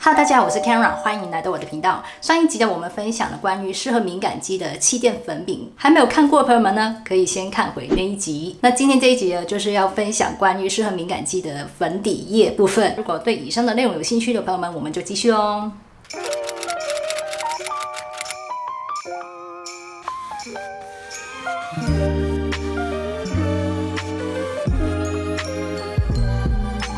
Hello， 大家好，我是 Kara， 欢迎来到我的频道。上一集我们分享了关于适合敏感肌的气垫粉饼，还没有看过的朋友们呢，可以先看回那一集。那今天这一集呢，就是要分享关于适合敏感肌的粉底液部分。如果对以上的内容有兴趣的朋友们，我们就继续哦。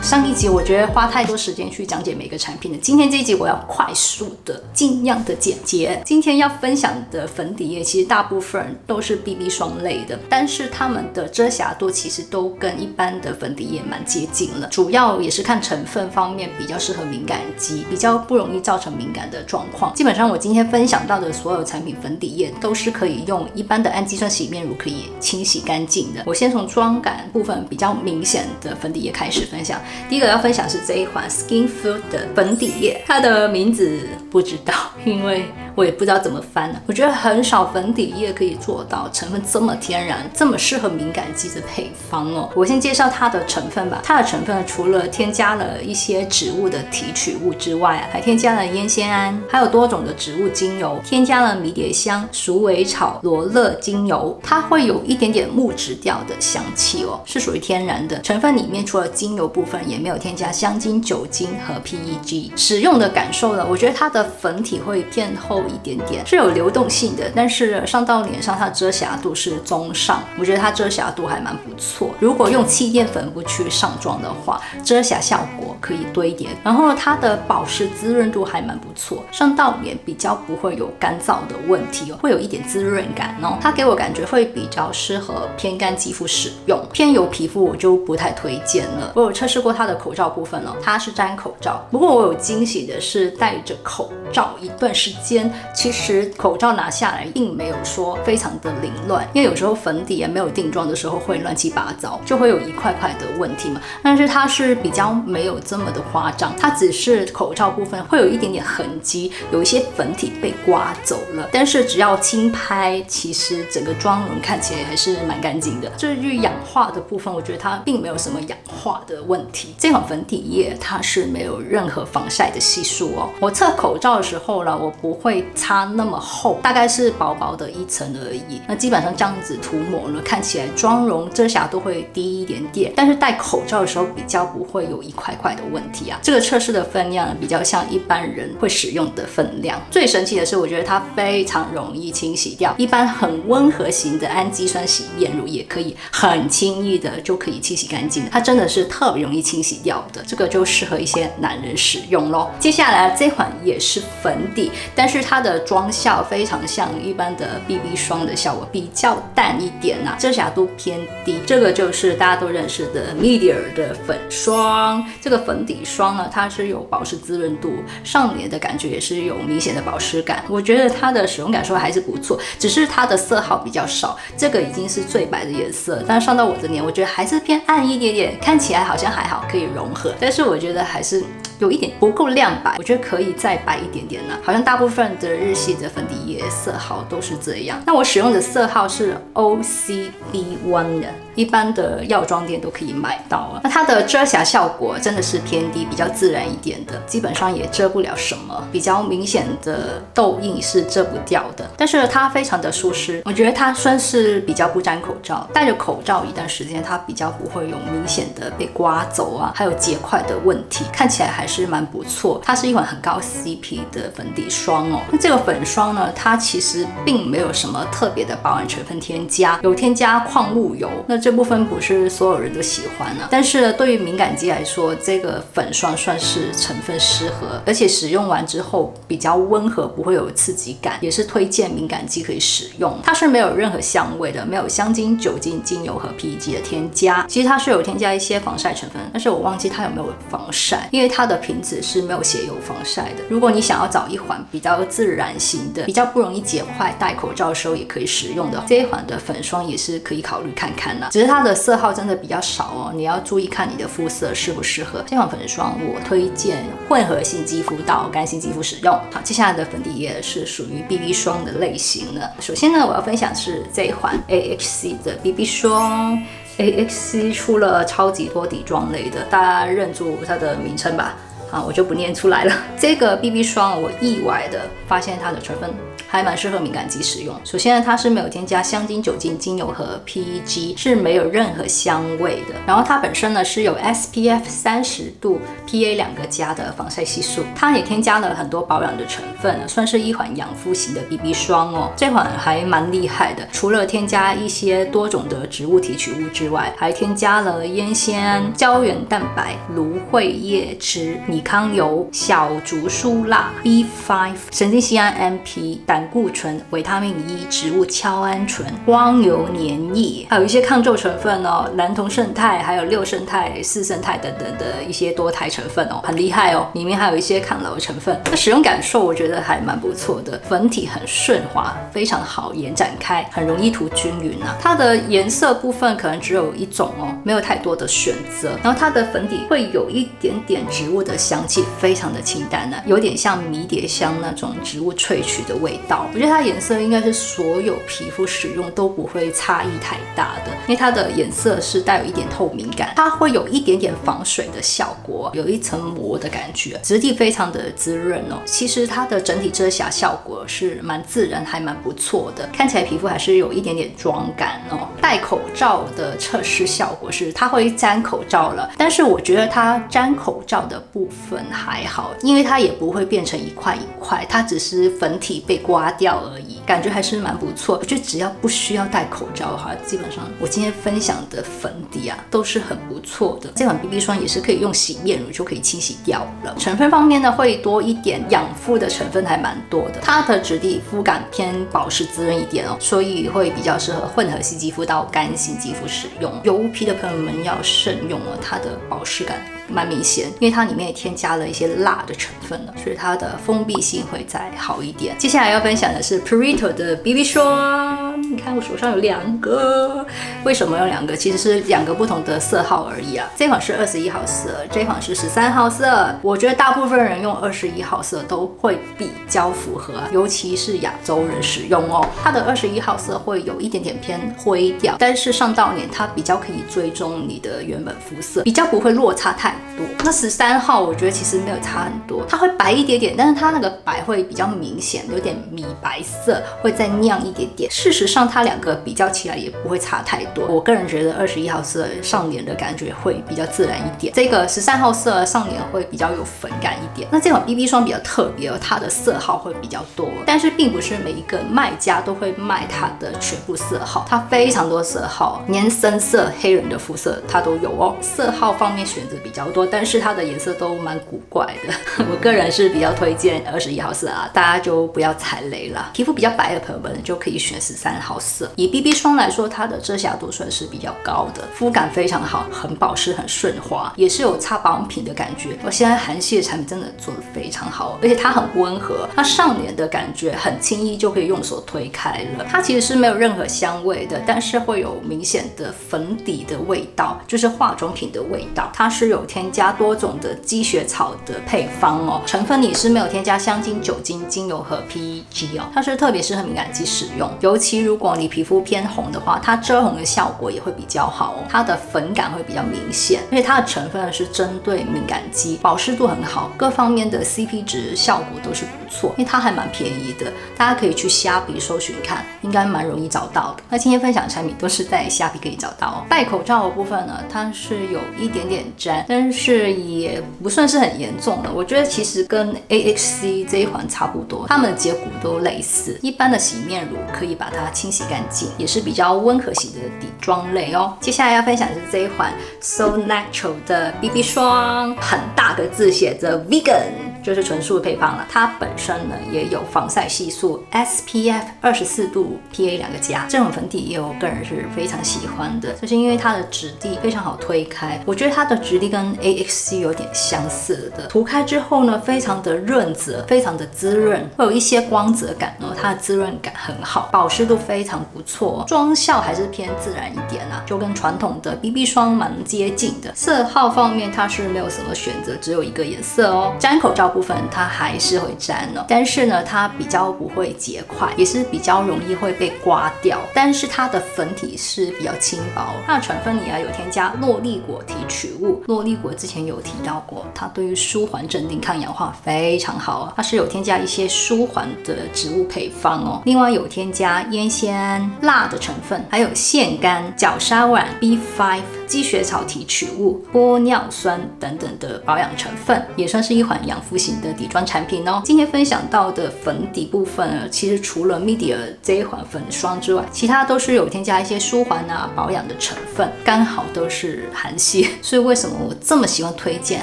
上一集我觉得花太多时间去讲解每个产品了，今天这一集我要快速的尽量的简洁。今天要分享的粉底液其实大部分都是 BB 霜类的，但是它们的遮瑕度其实都跟一般的粉底液蛮接近了，主要也是看成分方面比较适合敏感肌，比较不容易造成敏感的状况。基本上我今天分享到的所有产品粉底液都是可以用一般的氨基酸洗面乳可以清洗干净的。我先从妆感部分比较明显的粉底液开始分享。第一个要分享是这一款 Skin Food 的粉底液，它的名字不知道，因为我也不知道怎么翻了。我觉得很少粉底液可以做到成分这么天然，这么适合敏感肌的配方哦。我先介绍它的成分吧。它的成分除了添加了一些植物的提取物之外，还添加了烟酰胺，还有多种的植物精油，添加了迷迭香、鼠尾草、罗勒精油，它会有一点点木质调的香气哦，是属于天然的。成分里面除了精油部分，也没有添加香精、酒精和 PEG。使用的感受呢，我觉得它的粉体会偏厚一点点，是有流动性的，但是上到脸上它的遮瑕度是中上，我觉得它遮瑕度还蛮不错。如果用气垫粉不去上妆的话，遮瑕效果可以多一点。然后它的保湿滋润度还蛮不错，上到脸比较不会有干燥的问题哦，会有一点滋润感哦。它给我感觉会比较适合偏干肌肤使用，偏油皮肤我就不太推荐了。我有测试过它的口罩部分哦，它是粘口罩，不过我有惊喜的是戴着口罩一段时间，其实口罩拿下来并没有说非常的凌乱，因为有时候粉底也没有定妆的时候会乱七八糟，就会有一块块的问题嘛。但是它是比较没有这么的夸张，它只是口罩部分会有一点点痕迹，有一些粉体被刮走了，但是只要轻拍，其实整个妆容看起来还是蛮干净的。至于氧化的部分，我觉得它并没有什么氧化的问题。这款粉底液它是没有任何防晒的系数哦。我测口罩的时候呢，我不会擦那么厚，大概是薄薄的一层而已。那基本上这样子涂抹了，看起来妆容遮瑕度会低一点点，但是戴口罩的时候比较不会有一块块的问题啊。这个测试的分量比较像一般人会使用的分量。最神奇的是，我觉得它非常容易清洗掉，一般很温和型的氨基酸洗面乳也可以很轻易的就可以清洗干净，它真的是特别容易清洗掉的，这个就适合一些男人使用咯。接下来这款也是粉底，但是它的妆效非常像一般的 BB 霜的效果，比较淡一点啊，遮瑕度偏低。这个就是大家都认识的 Media 的粉霜。这个粉底霜呢，它是有保湿滋润度，上脸的感觉也是有明显的保湿感。我觉得它的使用感受还是不错，只是它的色号比较少，这个已经是最白的颜色，但上到我的脸，我觉得还是偏暗一点点，看起来好像还好可以融合，但是我觉得还是有一点不够亮白，我觉得可以再白一点点呢。好像大部分的日系的粉底液色号都是这样。那我使用的色号是 OCB1 的，一般的药妆店都可以买到啊。那它的遮瑕效果真的是偏低，比较自然一点的，基本上也遮不了什么，比较明显的痘印是遮不掉的。但是它非常的舒适，我觉得它算是比较不沾口罩，戴着口罩一段时间，它比较不会有明显的被刮走啊，还有结块的问题，看起来还是蛮不错。它是一款很高 CP 的粉底霜哦。那这个粉霜呢，它其实并没有什么特别的保养成分添加，有添加矿物油，那这部分不是所有人都喜欢啊。但是对于敏感肌来说，这个粉霜算是成分适合，而且使用完之后比较温和，不会有刺激感，也是推荐敏感肌可以使用。它是没有任何香味的，没有香精、酒精、精油和 PEG 的添加。其实它是有添加一些防晒成分，但是我忘记它有没有防晒，因为它的瓶子是没有写有防晒的。如果你想要找一款比较自然型的，比较不容易结块，戴口罩的时候也可以使用的，这一款的粉霜也是可以考虑看看啦。只是它的色号真的比较少哦，你要注意看你的肤色适不适合。这款粉霜我推荐混合性肌肤到干性肌肤使用。好，接下来的粉底液是属于 BB 霜的类型了。首先呢，我要分享是这一款 AHC 的 BB 霜。AHC 出了超级多底妆类的，大家认住它的名称吧。啊，我就不念出来了。这个 BB 霜我意外的发现它的成分还蛮适合敏感肌使用。首先呢，它是没有添加香精、酒精、精油和 PEG， 是没有任何香味的。然后它本身呢是有 SPF 30度 PA 2个加的防晒系数，它也添加了很多保养的成分，算是一款养肤型的 BB 霜哦。这款还蛮厉害的，除了添加一些多种的植物提取物之外，还添加了烟酰、胶原蛋白、芦荟叶汁、尼康油、小竹苏蜡、B5、神经酰胺 MP、胆固醇、维他命 E、植物鞘氨醇、光油粘液，还有一些抗皱成分哦，蓝酮胜肽、还有6胜肽、4胜肽等等的一些多肽成分哦，很厉害哦。里面还有一些抗老成分。那使用感受我觉得还蛮不错的，粉体很顺滑，非常好延展开，很容易涂均匀啊。它的颜色部分可能只有一种哦，没有太多的选择。然后它的粉底会有一点点植物的香气，非常的清淡呢，有点像迷迭香那种植物萃取的味道。我觉得它颜色应该是所有皮肤使用都不会差异太大的，因为它的颜色是带有一点透明感，它会有一点点防水的效果，有一层膜的感觉，质地非常的滋润哦。其实它的整体遮瑕效果是蛮自然，还蛮不错的，看起来皮肤还是有一点点妆感哦。戴口罩的测试效果是它会粘口罩了，但是我觉得它粘口罩的部分还好，因为它也不会变成一块一块，它只是粉体被刮掉而已，感觉还是蛮不错。我觉得只要不需要戴口罩的话，基本上我今天分享的粉底啊都是很不错的。这款 BB 霜也是可以用洗面乳就可以清洗掉了。成分方面呢，会多一点养肤的成分，还蛮多的。它的质地肤感偏保湿滋润一点哦，所以会比较适合混合性肌肤到干性肌肤使用。油皮的朋友们要慎用哦，它的保湿感蛮明显，因为它里面也添加了一些蜡的成分了，所以它的封闭性会再好一点。接下来要分享的是 Purito 的 BB 霜，你看我手上有2个，为什么有2个？其实是2个不同的色号而已啊。这款是21号色，这款是13号色。我觉得大部分人用21号色都会比较符合，尤其是亚洲人使用哦。它的21号色会有一点点偏灰调，但是上到脸它比较可以追踪你的原本肤色，比较不会落差太多。那13号我觉得其实没有差很多，它会白一点点，但是它那个白会比较明显，有点米白色，会再亮一点点。事实上它2个比较起来也不会差太多。我个人觉得21号色上脸的感觉会比较自然一点，这个13号色上脸会比较有粉感一点。那这款 BB 霜比较特别，它的色号会比较多，但是并不是每一个卖家都会卖它的全部色号，它非常多色号，连深色黑人的肤色它都有哦。色号方面选择比较多，但是它的颜色都蛮古怪的。我个人是比较推荐21号色啊，大家就不要踩雷啦。皮肤比较白的朋友们就可以选13号色。以 BB 霜来说，它的遮瑕度算是比较高的，肤感非常好，很保湿，很顺滑，也是有擦保养品的感觉。我现在韩系的产品真的做得非常好，而且它很温和，它上脸的感觉很轻易就可以用手推开了。它其实是没有任何香味的，但是会有明显的粉底的味道，就是化妆品的味道。它是有添加多种的积雪草的配方哦，成分里是没有添加香精、酒精、精油和 PEG 哦，它是特别适合敏感肌使用，尤其如果你皮肤偏红的话，它遮红的效果也会比较好哦，它的粉感会比较明显，而且它的成分是针对敏感肌，保湿度很好，各方面的 CP 值效果都是不错，因为它还蛮便宜的，大家可以去虾皮搜寻看，应该蛮容易找到的。那今天分享的产品都是在虾皮可以找到哦。戴口罩的部分呢，它是有一点点沾，但是也不算是很严重的。我觉得其实跟 AHC 这一款差不多，它们的结果都类似。一般的洗面乳可以把它清洗干净，也是比较温和型的底妆类哦。接下来要分享的是这一款 So Natural 的 BB 霜，很大个字写着 Vegan， 就是纯素配方了。它本身呢也有防晒系数 SPF 24度 PA 2个加，这种粉底也我个人是非常喜欢的，就是因为它的质地非常好推开，我觉得它的质地跟 AHC 有点相似的，涂开之后呢非常的润泽，非常的滋润，会有一些光泽感哦，它的滋润感很好，保湿度非常不错，妆效还是偏自然一点啊，就跟传统的 BB 霜蛮接近的。色号方面它是没有什么选择，只有一个颜色哦。沾口罩部分它还是会沾哦，但是呢它比较不会结块，也是比较容易会被刮掉，但是它的粉体是比较轻薄。它的成分里有添加诺丽果提取物，诺丽果之前有提到过，它对于舒缓镇定抗氧化非常好啊，它是有添加一些舒缓的植物配方哦。另外有添加烟酰蜡的成分，还有腺苷、角鲨烷、B5、积雪草提取物、玻尿酸等等的保养成分，也算是一款养肤型的底妆产品哦。今天分享到的粉底部分呢，其实除了 Media 这一款粉霜之外，其他都是有添加一些舒缓保养的成分，刚好都是韩系，所以为什么我这么喜欢推荐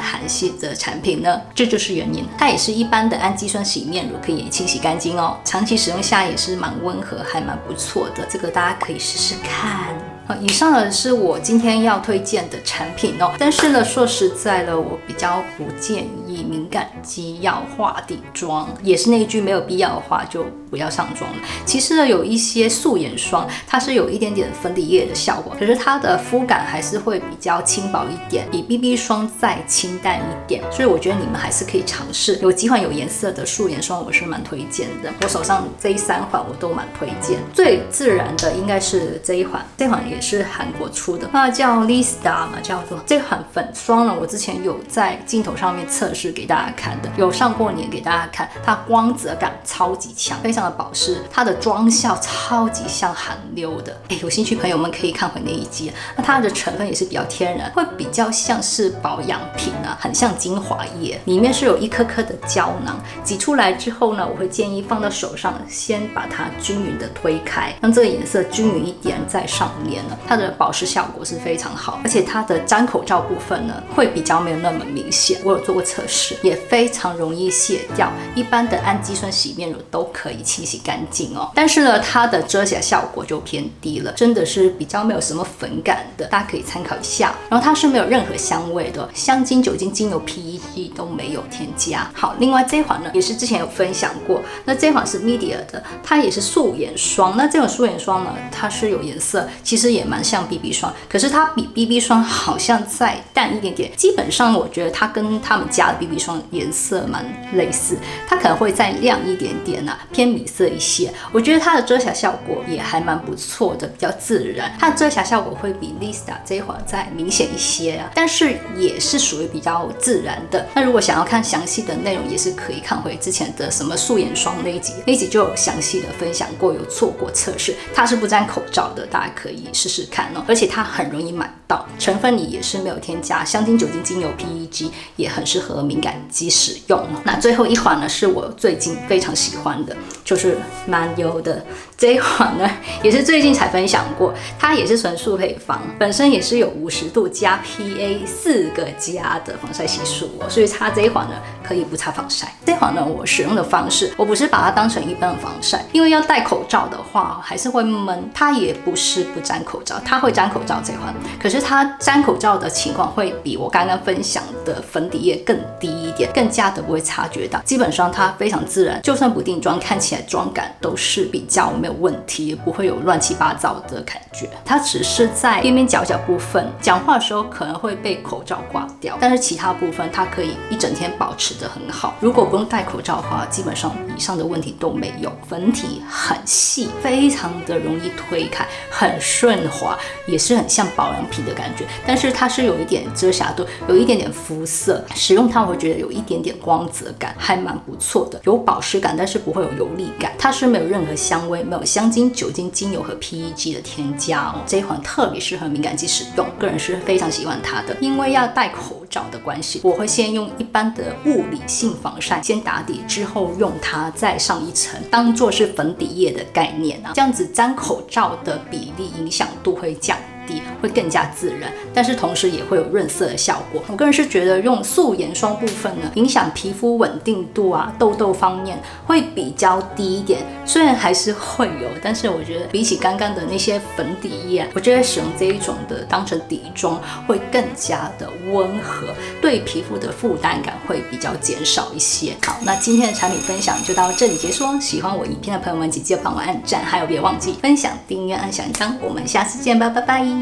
韩系的产品呢？这就是原因。它也是一般的氨基酸洗面乳，可以清洗干净哦，长期使用下也是蛮温和，还蛮不错的，这个大家可以试试看。以上呢是我今天要推荐的产品哦，但是呢说实在的，我比较不建议敏感肌要化底妆，也是那一句，没有必要的话就不要上妆了。其实呢有一些素颜霜，它是有一点点粉底液的效果，可是它的肤感还是会比较轻薄一点，比 BB 霜再清淡一点，所以我觉得你们还是可以尝试。有几款有颜色的素颜霜我是蛮推荐的，我手上这3款我都蛮推荐。最自然的应该是这一款，这款也是韩国出的，它叫 Lista 嘛，叫做这款粉霜呢，我之前有在镜头上面测试给大家看的，有上过脸给大家看，它光泽感超级强，非常的保湿，它的妆效超级像韩流的。有兴趣朋友们可以看回那一集，那它的成分也是比较天然，会比较像是保养品啊，很像精华液，里面是有一颗颗的胶囊，挤出来之后呢，我会建议放到手上，先把它均匀的推开，让这个颜色均匀一点再上脸了。它的保湿效果是非常好，而且它的沾口罩部分呢会比较没有那么明显，我有做过测试，也非常容易卸掉，一般的氨基酸洗面乳都可以清洗干净哦。但是呢它的遮瑕效果就偏低了，真的是比较没有什么粉感的，大家可以参考一下。然后它是没有任何香味的，香精、酒精、精油、PEG 都没有添加。好，另外这一款呢也是之前有分享过，那这一款是 Media 的，它也是素颜霜。那这种素颜霜呢，它是有颜色，其实也蛮像 BB 霜，可是它比 BB 霜好像再淡一点点。基本上我觉得它跟他们家的 BB 霜颜色蛮类似，它可能会再亮一点点啊，偏米色一些。我觉得它的遮瑕效果也还蛮不错的，比较自然。它的遮瑕效果会比 Lista 这一款再明显一些啊，但是也是属于比较自然的。那如果想要看详细的内容，也是可以看回之前的什么素颜霜那一集，那一集就有详细的分享过，有做过测试，它是不沾口罩的，大家可以试试看哦。而且它很容易买到，成分里也是没有添加香精、酒精、精油、PEG， 也很适合敏感肌使用。那最后一款呢，是我最近非常喜欢的，就是蛮优的这一款呢，也是最近才分享过，它也是纯素配方，本身也是有50度加 PA 4个加的防晒系数哦，所以它这一款呢可以不擦防晒。这一款呢，我使用的方式，我不是把它当成一般的防晒，因为要戴口罩的话还是会闷，它也不是不沾口罩，它会沾口罩这款，可是它沾口罩的情况会比我刚刚分享的粉底液更低一点，更加的不会察觉到。基本上它非常自然，就算不定妆，看起来妆感都是比较没有问题，也不会有乱七八糟的感觉。它只是在边边角角部分，讲话的时候可能会被口罩刮掉，但是其他部分它可以一整天保持得很好。如果不用戴口罩的话，基本上以上的问题都没有。粉体很细，非常的容易推开，很顺滑，也是很像保养品的感觉，但是它是有一点遮瑕度，有一点点肤色，使用它我会觉得有一点点光泽感，还蛮不错的，有保湿感，但是不会有油腻感。它是没有任何香味，没有香精、酒精、精油和 PEG 的添加哦。这一款特别适合敏感肌使用，个人是非常喜欢它的。因为要戴口罩的关系，我会先用一般的物理性防晒先打底，之后用它再上一层，当做是粉底液的概念啊，这样子沾口罩的比例影响度会降低，会更加自然，但是同时也会有润色的效果。我个人是觉得用素颜霜部分呢，影响皮肤稳定度啊、痘痘方面会比较低一点，虽然还是会有，但是我觉得比起刚刚的那些粉底液，我觉得使用这一种的当成底妆会更加的温和，对皮肤的负担感会比较减少一些。好，那今天的产品分享就到这里结束哦。喜欢我影片的朋友们，请记得帮我按赞，还有别忘记分享、订阅、按小铃铛。我们下次见吧，拜拜。